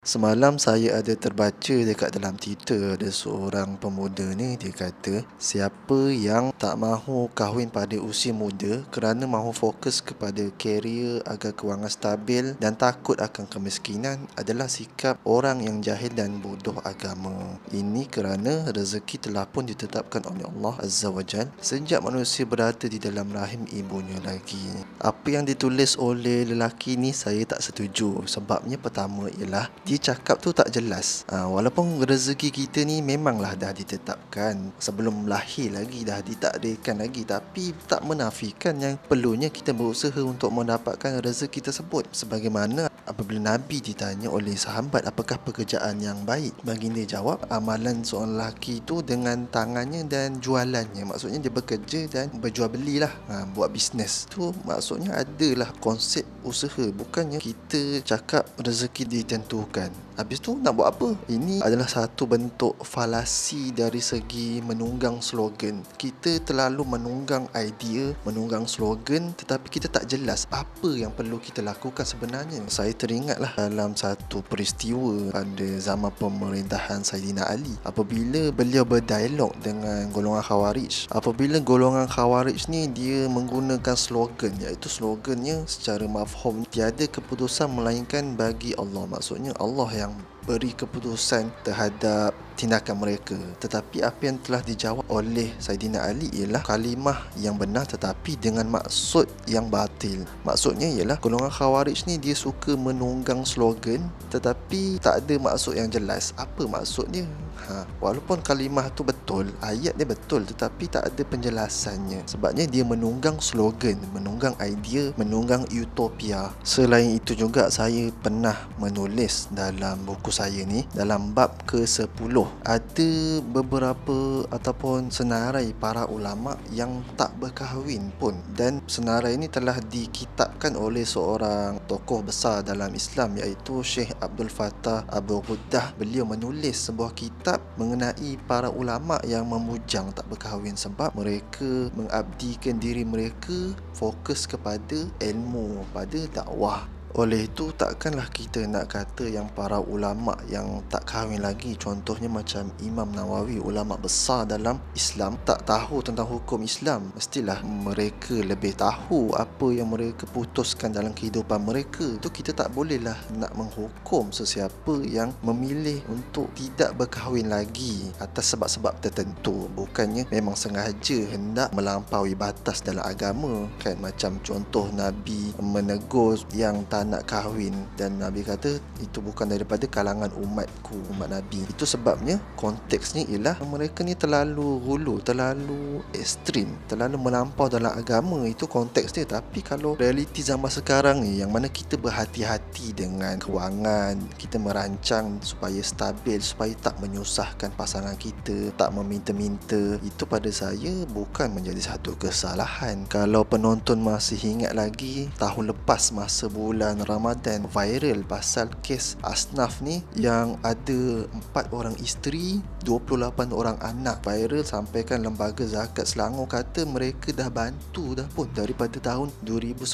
Semalam saya ada terbaca dekat dalam Twitter, ada seorang pemuda ni dia kata siapa yang tak mahu kahwin pada usia muda kerana mahu fokus kepada karier agar kewangan stabil dan takut akan kemiskinan adalah sikap orang yang jahil dan bodoh agama. Ini kerana rezeki telah pun ditetapkan oleh Allah Azza wa Jal sejak manusia berada di dalam rahim ibunya lagi. Apa yang ditulis oleh lelaki ni saya tak setuju. Sebabnya pertama ialah dia cakap tu tak jelas. Walaupun rezeki kita ni memanglah dah ditetapkan sebelum lahir lagi, dah ditakdirkan lagi, tapi tak menafikan yang perlunya kita berusaha untuk mendapatkan rezeki tersebut. Sebagaimana apabila Nabi ditanya oleh sahabat apakah pekerjaan yang baik, baginda jawab amalan seorang lelaki tu dengan tangannya dan jualannya. Maksudnya dia bekerja dan berjual belilah, buat bisnes tu. Maksudnya adalah konsep usaha, bukannya kita cakap rezeki ditentukan. Habis tu nak buat apa? Ini adalah satu bentuk falasi dari segi menunggang slogan. Kita terlalu menunggang idea, menunggang slogan, tetapi kita tak jelas apa yang perlu kita lakukan sebenarnya. Saya teringatlah dalam satu peristiwa pada zaman pemerintahan Saidina Ali, apabila beliau berdialog dengan golongan Khawarij. Apabila golongan Khawarij ni dia menggunakan slogan, iaitu slogannya secara mafhum tiada keputusan melainkan bagi Allah. Maksudnya Allah yang beri keputusan terhadap tindakan mereka. Tetapi apa yang telah dijawab oleh Saidina Ali ialah kalimah yang benar tetapi dengan maksud yang batil. Maksudnya ialah golongan Khawarij ni dia suka menunggang slogan tetapi tak ada maksud yang jelas. Apa maksudnya? Walaupun kalimah tu betul, ayat dia betul, tetapi tak ada penjelasannya. Sebabnya dia menunggang slogan, menunggang idea, menunggang utopia. Selain itu juga saya pernah menulis dalam buku saya ni, dalam bab ke-10, ada beberapa ataupun senarai para ulama yang tak berkahwin pun, dan senarai ini telah dikitabkan oleh seorang tokoh besar dalam Islam, iaitu Syekh Abdul Fattah Abu Ghuddah. Beliau menulis sebuah kitab mengenai para ulama yang memujang tak berkahwin sebab mereka mengabdikan diri mereka fokus kepada ilmu, pada dakwah. Oleh itu takkanlah kita nak kata yang para ulama yang tak kahwin lagi, contohnya macam Imam Nawawi, ulama besar dalam Islam, tak tahu tentang hukum Islam. Mestilah mereka lebih tahu apa yang mereka putuskan dalam kehidupan mereka. Itu kita tak bolehlah nak menghukum sesiapa yang memilih untuk tidak berkahwin lagi atas sebab-sebab tertentu. Bukannya memang sengaja hendak melampaui batas dalam agama kan. Macam contoh Nabi menegur yang tak nak kahwin dan Nabi kata itu bukan daripada kalangan umatku, umat Nabi. Itu sebabnya konteksnya ialah mereka ni terlalu hulu, terlalu ekstrim, terlalu melampau dalam agama. Itu konteks dia. Tapi kalau realiti zaman sekarang ni yang mana kita berhati-hati dengan kewangan, kita merancang supaya stabil, supaya tak menyusahkan pasangan kita, tak meminta-minta, itu pada saya bukan menjadi satu kesalahan. Kalau penonton masih ingat lagi, tahun lepas masa bulan Ramadan viral pasal kes Asnaf ni yang ada 4 orang isteri, 28 orang anak. Viral sampaikan lembaga zakat Selangor kata mereka dah bantu dah pun daripada tahun 2010,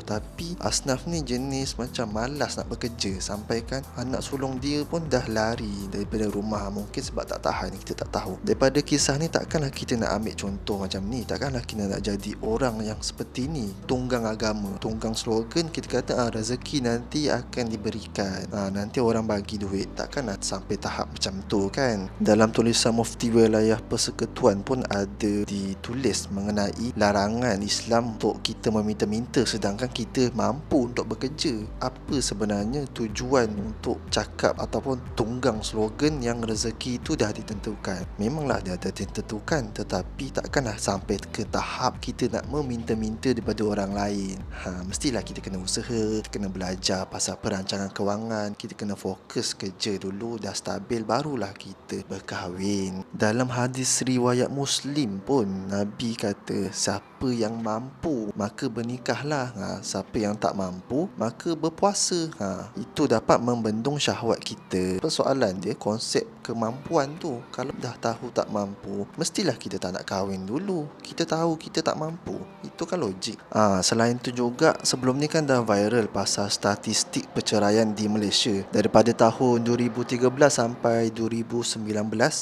tapi Asnaf ni jenis macam malas nak bekerja, sampaikan anak sulung dia pun dah lari daripada rumah. Mungkin sebab tak tahan, kita tak tahu. Daripada kisah ni takkanlah kita nak ambil contoh macam ni, takkanlah kita nak jadi orang yang seperti ni, tunggang agama, tunggang slogan. Kita kata rezeki nanti akan diberikan, nanti orang bagi duit. Takkanlah sampai tahap macam tu kan. Dalam tulisan Mufti Wilayah Persekutuan pun ada ditulis mengenai larangan Islam untuk kita meminta-minta sedangkan kita mampu untuk bekerja. Apa sebenarnya tujuan untuk cakap ataupun tunggang slogan yang rezeki itu dah ditentukan? Memanglah dah ditentukan, tetapi takkanlah sampai ke tahap kita nak meminta-minta daripada orang lain. Mestilah kita kena usaha, kena belajar pasal perancangan kewangan, kita kena fokus kerja dulu, dah stabil barulah kita berkahwin. Dalam hadis riwayat Muslim pun Nabi kata siapa siapa yang mampu maka bernikahlah. Siapa yang tak mampu maka berpuasa. Itu dapat membendung syahwat kita. Persoalan dia konsep kemampuan tu. Kalau dah tahu tak mampu, mestilah kita tak nak kahwin dulu. Kita tahu kita tak mampu. Itu kan logik. Selain tu juga, sebelum ni kan dah viral pasal statistik perceraian di Malaysia. Daripada tahun 2013 sampai 2019,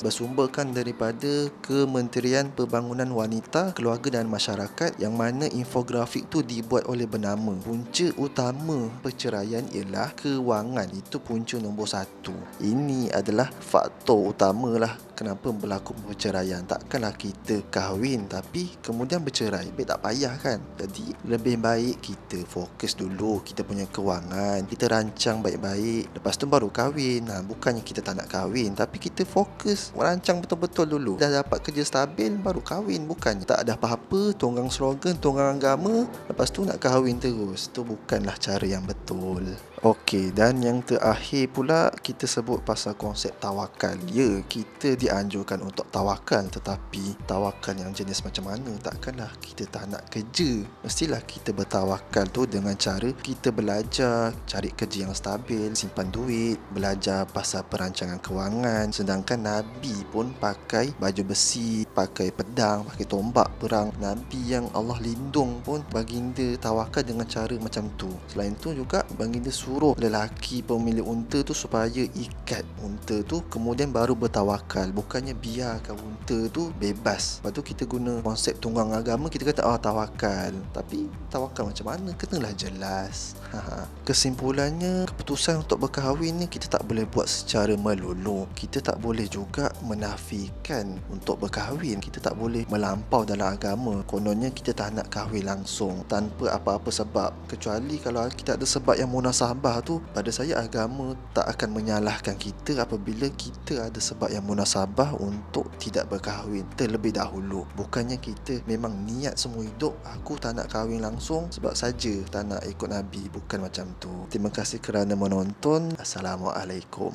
bersumberkan daripada Kementerian Pembangunan Wanita, Keluarga dan Masyarakat, yang mana infografik tu dibuat oleh bernama punca utama perceraian ialah kewangan. Itu punca nombor 1. Ini adalah faktor utama lah kenapa berlaku perceraian. Takkanlah kita kahwin tapi kemudian bercerai. Baik tak payah kan. Jadi lebih baik kita fokus dulu kita punya kewangan, kita rancang baik-baik, lepas tu baru kahwin. Bukannya kita tak nak kahwin, tapi kita fokus merancang betul-betul dulu. Dah dapat kerja stabil baru kahwin. Bukannya tak ada apa-apa, tonggang slogan, tonggang agama, lepas tu nak kahwin terus. Itu bukanlah cara yang betul. Okey, dan yang terakhir pula kita sebut pasal konsep tawakal. Ya, kita dianjurkan untuk tawakal, tetapi tawakal yang jenis macam mana? Takkanlah kita tak nak kerja. Mestilah kita bertawakal tu dengan cara kita belajar, cari kerja yang stabil, simpan duit, belajar pasal perancangan kewangan. Sedangkan Nabi pun pakai baju besi, pakai pedang, pakai tombak perang. Nabi yang Allah lindung pun baginda tawakal dengan cara macam tu. Selain tu juga baginda suruh lelaki pemilik unta tu supaya ikat unta tu, kemudian baru bertawakal. Bukannya biarkan unta tu bebas. Lepas tu kita guna konsep tunggang agama, kita kata tawakal. Tapi tawakal macam mana? Kenalah jelas. Kesimpulannya, keputusan untuk berkahwin ni kita tak boleh buat secara melulu. Kita tak boleh juga menafikan untuk berkahwin. Kita tak boleh melampau dalam agama. Kononnya kita tak nak kahwin langsung tanpa apa-apa sebab. Kecuali kalau kita ada sebab yang munasabah tu, pada saya agama tak akan menyalahkan kita apabila kita ada sebab yang munasabah untuk tidak berkahwin terlebih dahulu. Bukannya kita memang niat semua hidup aku tak nak kahwin langsung sebab saja tak nak ikut Nabi. Bukan macam tu. Terima kasih kerana menonton. Assalamualaikum.